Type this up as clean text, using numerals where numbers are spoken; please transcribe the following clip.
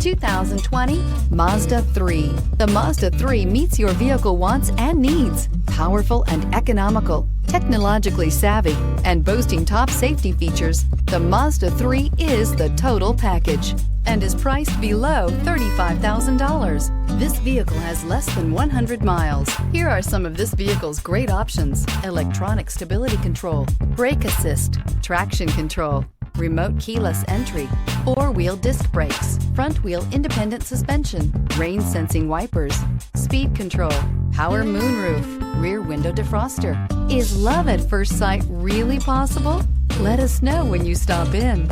2020 Mazda 3. The Mazda 3 meets your vehicle wants and needs. Powerful and economical, technologically savvy, and boasting top safety features, the Mazda 3 is the total package and is priced below $35,000. This vehicle has less than 100 miles. Here are some of this vehicle's great options: electronic stability control, brake assist, traction control, remote keyless entry, four-wheel disc brakes, front-wheel independent suspension, rain-sensing wipers, speed control, power moonroof, rear window defroster. Is love at first sight really possible? Let us know when you stop in.